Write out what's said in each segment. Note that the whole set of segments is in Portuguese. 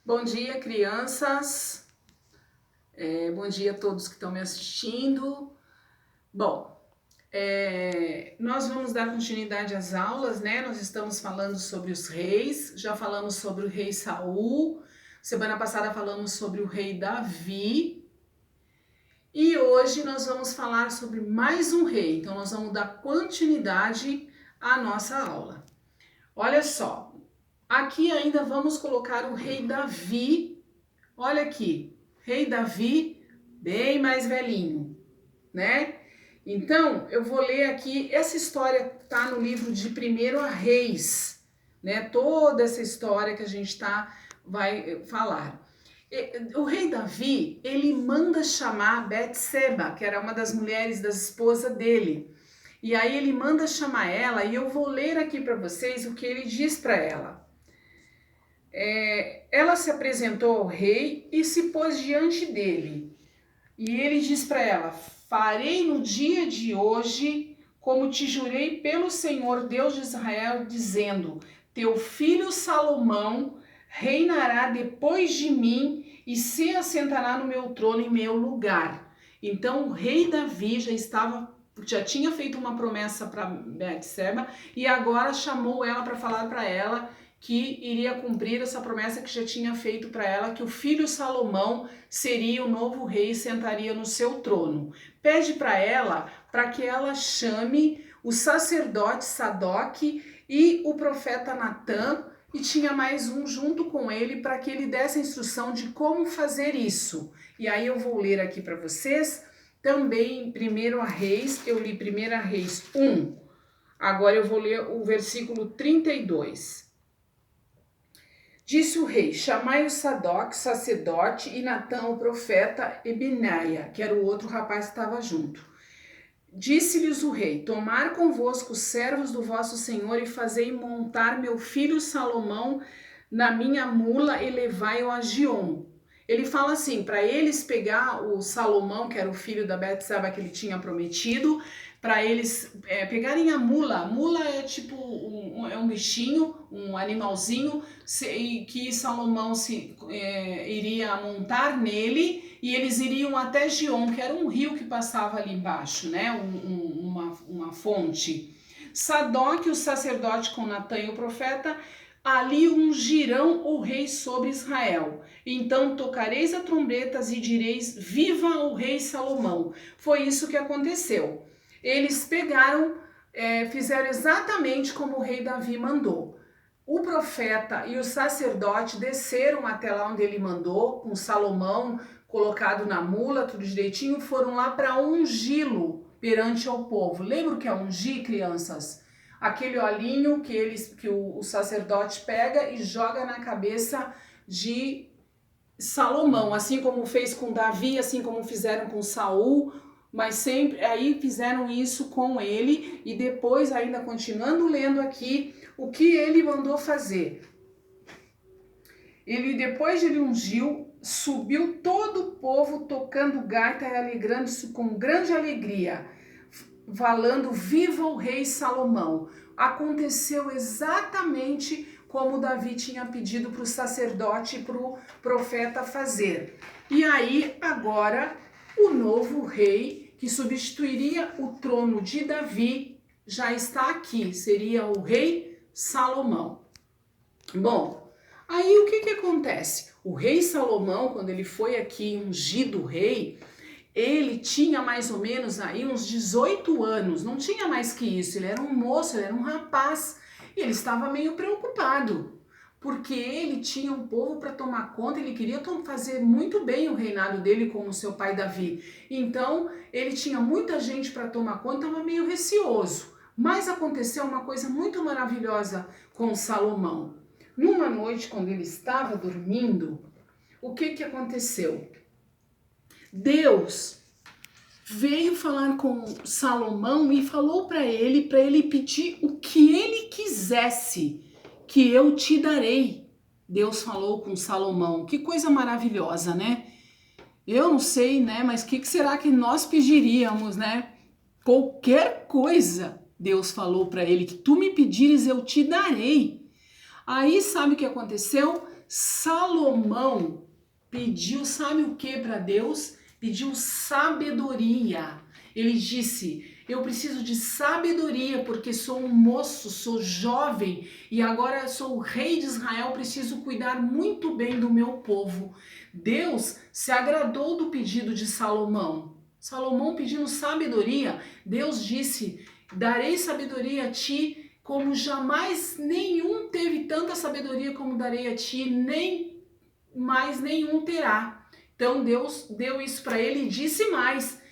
Bom dia, crianças. Bom dia a todos que estão me assistindo. Bom, nós vamos dar continuidade às aulas, né? Nós estamos falando sobre os reis, já falamos sobre o rei Saul, semana passada falamos sobre o rei Davi, e hoje nós vamos falar sobre mais um rei, então nós vamos dar continuidade à nossa aula. Olha só, aqui ainda vamos colocar o rei Davi. Olha aqui, rei Davi, bem mais velhinho, né? Então, eu vou ler aqui, essa história tá no livro de 1 Reis, né? Toda essa história que a gente vai falar. O rei Davi, ele manda chamar Betseba, que era uma das mulheres das esposas dele. E aí ele manda chamar ela, e eu vou ler aqui para vocês o que ele diz para ela. Ela se apresentou ao rei e se pôs diante dele. E ele diz para ela: farei no dia de hoje como te jurei pelo Senhor Deus de Israel, dizendo: teu filho Salomão reinará depois de mim e se assentará no meu trono em meu lugar. Então o rei Davi já tinha feito uma promessa para Betseba e agora chamou ela para falar para ela que iria cumprir essa promessa que já tinha feito para ela, que o filho Salomão seria o novo rei e sentaria no seu trono. Pede para ela para que ela chame o sacerdote Sadoque e o profeta Natã, e tinha mais um junto com ele para que ele desse a instrução de como fazer isso. E aí eu vou ler aqui para vocês, também em 1 Reis, eu li 1 Reis 1, agora eu vou ler o versículo 32. Disse o rei: chamai o Sadoque, sacerdote, e Natã, o profeta, e Benaia, que era o outro rapaz que estava junto. Disse-lhes o rei: tomar convosco os servos do vosso senhor e fazei montar meu filho Salomão na minha mula e levai-o a Giom. Ele fala assim, para eles pegar o Salomão, que era o filho da Betseba que ele tinha prometido, para eles pegarem a mula. A mula é tipo um bichinho, um animalzinho que Salomão iria montar nele, e eles iriam até Giom, que era um rio que passava ali embaixo, né? Uma fonte. Sadoque, o sacerdote, com Natã e o profeta, ali ungirão o rei sobre Israel. Então tocareis a trombetas e direis: viva o rei Salomão. Foi isso que aconteceu. Eles pegaram, fizeram exatamente como o rei Davi mandou. O profeta e o sacerdote desceram até lá onde ele mandou, com Salomão colocado na mula, tudo direitinho, foram lá para ungí-lo perante ao povo. Lembra o que é ungir, crianças? Aquele olhinho que o sacerdote pega e joga na cabeça de Salomão, assim como fez com Davi, assim como fizeram com Saul, mas sempre aí fizeram isso com ele. E depois, ainda continuando lendo aqui, o que ele mandou fazer. Ele, depois de ele ungiu, subiu todo o povo tocando gaita e alegrando-se com grande alegria, falando: viva o rei Salomão. Aconteceu exatamente como Davi tinha pedido para o sacerdote e para o profeta fazer. E aí agora o novo rei que substituiria o trono de Davi já está aqui, seria o rei Salomão. Bom, aí o que acontece? O rei Salomão, quando ele foi aqui ungido rei, ele tinha mais ou menos aí uns 18 anos, não tinha mais que isso, ele era um moço, ele era um rapaz, e ele estava meio preocupado, porque ele tinha um povo para tomar conta, ele queria fazer muito bem o reinado dele como seu pai Davi. Então, ele tinha muita gente para tomar conta, estava meio receoso. Mas aconteceu uma coisa muito maravilhosa com Salomão. Numa noite, quando ele estava dormindo, o que aconteceu? Deus veio falar com Salomão e falou para ele pedir o que ele quisesse, que eu te darei. Deus falou com Salomão. Que coisa maravilhosa, né? Eu não sei, né? Mas o que será que nós pediríamos, né? Qualquer coisa, Deus falou para ele, que tu me pedires, eu te darei. Aí sabe o que aconteceu? Salomão pediu, sabe o que para Deus? Pediu sabedoria. Ele disse: eu preciso de sabedoria porque sou um moço, sou jovem e agora sou o rei de Israel, preciso cuidar muito bem do meu povo. Deus se agradou do pedido de Salomão. Salomão pedindo sabedoria, Deus disse: darei sabedoria a ti como jamais nenhum teve tanta sabedoria como darei a ti, nem mais nenhum terá. Então Deus deu isso para ele e disse mais: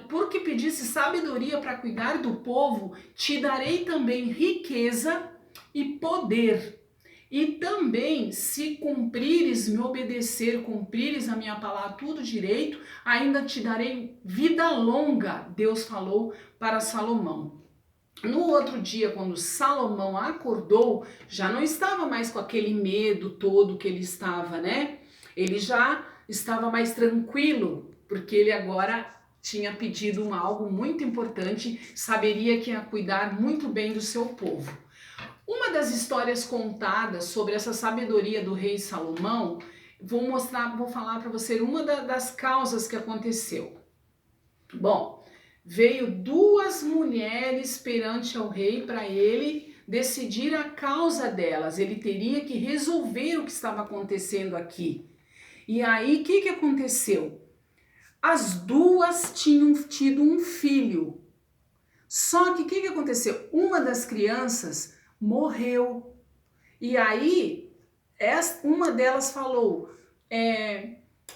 porque pedisse sabedoria para cuidar do povo, te darei também riqueza e poder. E também, se cumprires, me obedecer, cumprires a minha palavra tudo direito, ainda te darei vida longa, Deus falou para Salomão. No outro dia, quando Salomão acordou, já não estava mais com aquele medo todo que ele estava, né? Ele já estava mais tranquilo, porque ele agora tinha pedido algo muito importante, saberia que ia cuidar muito bem do seu povo. Uma das histórias contadas sobre essa sabedoria do rei Salomão, vou falar para você uma das causas que aconteceu. Bom, veio duas mulheres perante ao rei para ele decidir a causa delas. Ele teria que resolver o que estava acontecendo aqui. E aí, o que aconteceu? As duas tinham tido um filho. Só que o que aconteceu? Uma das crianças morreu. E aí, uma delas falou: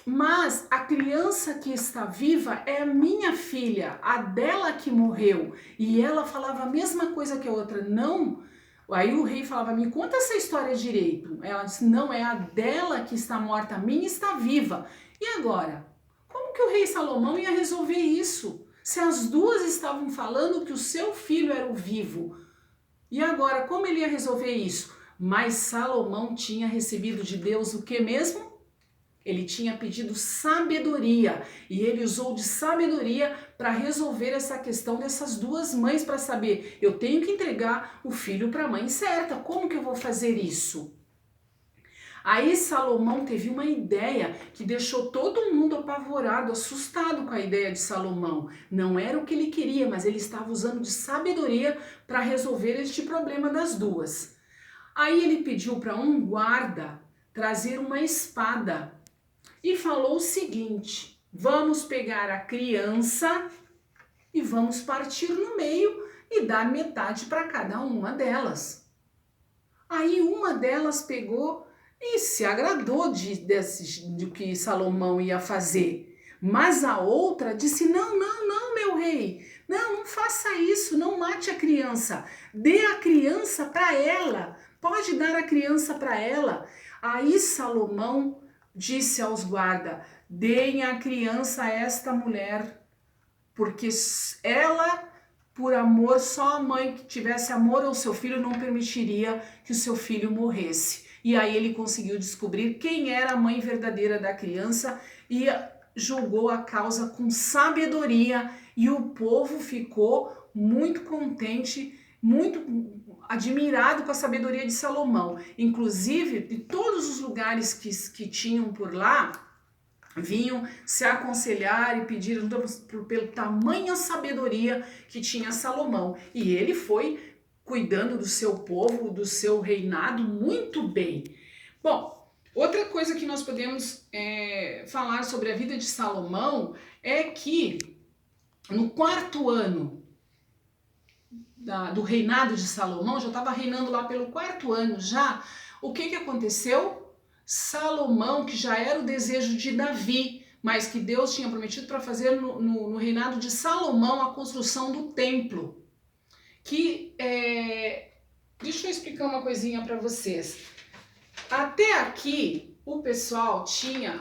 mas a criança que está viva é a minha filha, a dela que morreu. E ela falava a mesma coisa que a outra, não. Aí o rei falava: me conta essa história direito. Ela disse: não, é a dela que está morta, a minha está viva. E agora? Como que o rei Salomão ia resolver isso? Se as duas estavam falando que o seu filho era o vivo. E agora, como ele ia resolver isso? Mas Salomão tinha recebido de Deus o que mesmo? Ele tinha pedido sabedoria e ele usou de sabedoria para resolver essa questão dessas duas mães, para saber: eu tenho que entregar o filho para a mãe certa, como que eu vou fazer isso? Aí Salomão teve uma ideia que deixou todo mundo apavorado, assustado com a ideia de Salomão. Não era o que ele queria, mas ele estava usando de sabedoria para resolver este problema das duas. Aí ele pediu para um guarda trazer uma espada e falou o seguinte: vamos pegar a criança e vamos partir no meio e dar metade para cada uma delas. Aí uma delas pegou e se agradou de que Salomão ia fazer. Mas a outra disse: não, meu rei, não faça isso, não mate a criança, dê a criança para ela, pode dar a criança para ela. Aí Salomão disse aos guardas: deem a criança a esta mulher, porque ela, por amor, só a mãe que tivesse amor ao seu filho não permitiria que o seu filho morresse. E aí ele conseguiu descobrir quem era a mãe verdadeira da criança e julgou a causa com sabedoria, e o povo ficou muito contente, muito admirado com a sabedoria de Salomão. Inclusive, de todos os lugares que tinham por lá, vinham se aconselhar e pediram pela tamanha sabedoria que tinha Salomão. E ele foi cuidando do seu povo, do seu reinado muito bem. Bom, outra coisa que nós podemos falar sobre a vida de Salomão é que no 4º ano do reinado de Salomão, já estava reinando lá pelo 4º ano já, o que aconteceu? Salomão, que já era o desejo de Davi, mas que Deus tinha prometido para fazer no reinado de Salomão a construção do templo. Deixa eu explicar uma coisinha para vocês. Até aqui o pessoal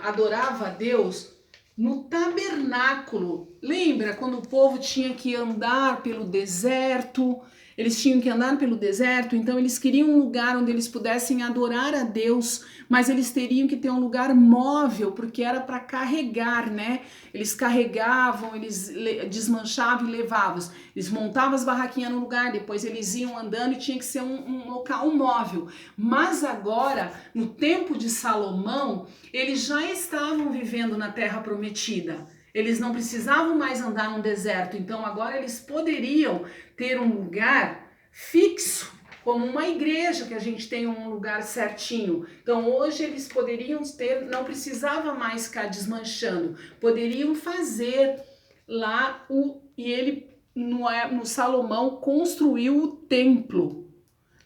adorava a Deus no tabernáculo. Lembra quando o povo tinha que andar pelo deserto? eles tinham que andar pelo deserto, então eles queriam um lugar onde eles pudessem adorar a Deus, mas eles teriam que ter um lugar móvel, porque era para carregar, né? Eles carregavam, eles desmanchavam e levavam. Eles montavam as barraquinhas no lugar, depois eles iam andando e tinha que ser um local móvel. Mas agora, no tempo de Salomão, eles já estavam vivendo na Terra Prometida. Eles não precisavam mais andar no deserto, então agora eles poderiam ter um lugar fixo, como uma igreja, que a gente tem um lugar certinho. Então hoje eles poderiam ter, não precisava mais ficar desmanchando, poderiam fazer lá e ele no Salomão construiu o templo.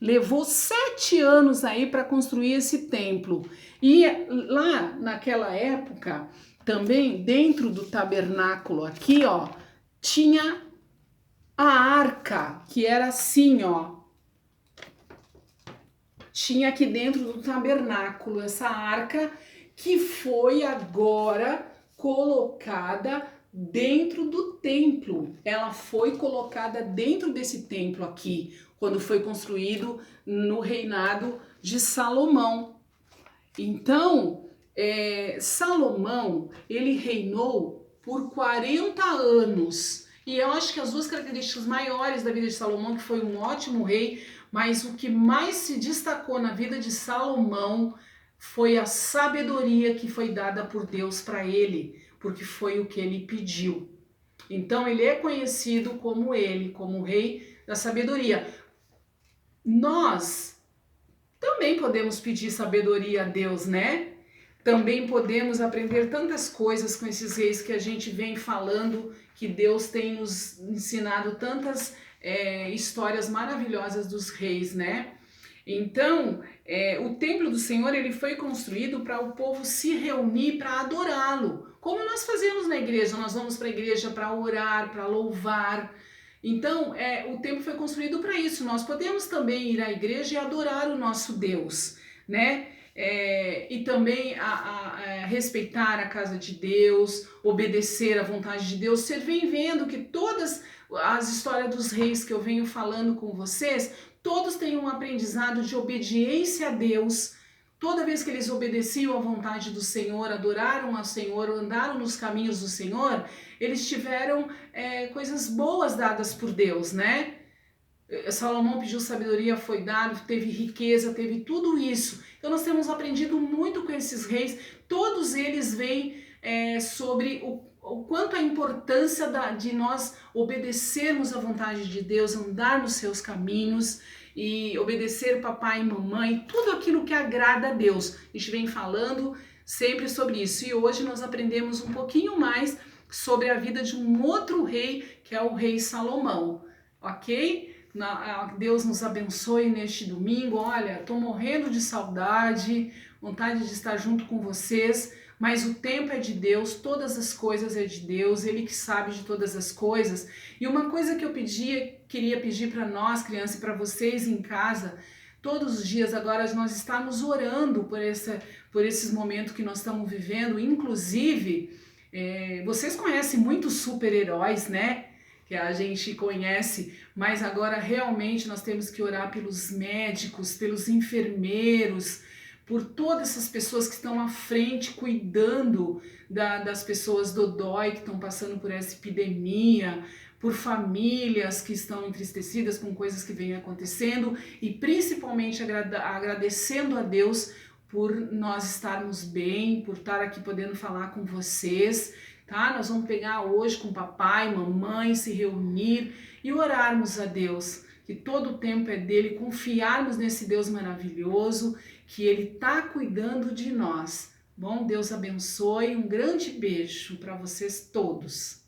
Levou 7 anos aí para construir esse templo. E lá naquela época, também dentro do tabernáculo aqui, ó, tinha a arca, que era assim, ó. Tinha aqui dentro do tabernáculo essa arca que foi agora colocada dentro do templo. Ela foi colocada dentro desse templo aqui, quando foi construído no reinado de Salomão. Então, Salomão, ele reinou por 40 anos. E eu acho que as duas características maiores da vida de Salomão, que foi um ótimo rei, mas o que mais se destacou na vida de Salomão foi a sabedoria que foi dada por Deus para ele, porque foi o que ele pediu. Então ele é conhecido como como o rei da sabedoria. Nós também podemos pedir sabedoria a Deus, né? Também podemos aprender tantas coisas com esses reis que a gente vem falando, que Deus tem nos ensinado tantas histórias maravilhosas dos reis, né? Então, o templo do Senhor ele foi construído para o povo se reunir para adorá-lo. Como nós fazemos na igreja, nós vamos para a igreja para orar, para louvar. Então, o templo foi construído para isso. Nós podemos também ir à igreja e adorar o nosso Deus, né? E também respeitar a casa de Deus, obedecer à vontade de Deus. Você vem vendo que todas as histórias dos reis que eu venho falando com vocês, todos têm um aprendizado de obediência a Deus. Toda vez que eles obedeciam à vontade do Senhor, adoraram ao Senhor, andaram nos caminhos do Senhor, eles tiveram coisas boas dadas por Deus, né? Salomão pediu sabedoria, foi dado, teve riqueza, teve tudo isso. Então nós temos aprendido muito com esses reis. Todos eles vêm sobre o quanto a importância de nós obedecermos à vontade de Deus, andar nos seus caminhos e obedecer papai e mamãe, tudo aquilo que agrada a Deus. A gente vem falando sempre sobre isso. E hoje nós aprendemos um pouquinho mais sobre a vida de um outro rei, que é o rei Salomão, ok? Deus nos abençoe neste domingo. Olha, estou morrendo de saudade, vontade de estar junto com vocês, mas o tempo é de Deus, todas as coisas é de Deus, Ele que sabe de todas as coisas. E uma coisa que eu queria pedir para nós, crianças, e para vocês em casa, todos os dias agora nós estamos orando por esses momentos que nós estamos vivendo. Inclusive, vocês conhecem muitos super-heróis, né? Que a gente conhece, mas agora realmente nós temos que orar pelos médicos, pelos enfermeiros, por todas essas pessoas que estão à frente cuidando das pessoas dodói que estão passando por essa epidemia, por famílias que estão entristecidas com coisas que vêm acontecendo e principalmente agradecendo a Deus por nós estarmos bem, por estar aqui podendo falar com vocês. Tá? Nós vamos pegar hoje com papai, mamãe, se reunir e orarmos a Deus, que todo o tempo é dele, confiarmos nesse Deus maravilhoso, que ele está cuidando de nós. Bom, Deus abençoe, um grande beijo para vocês todos.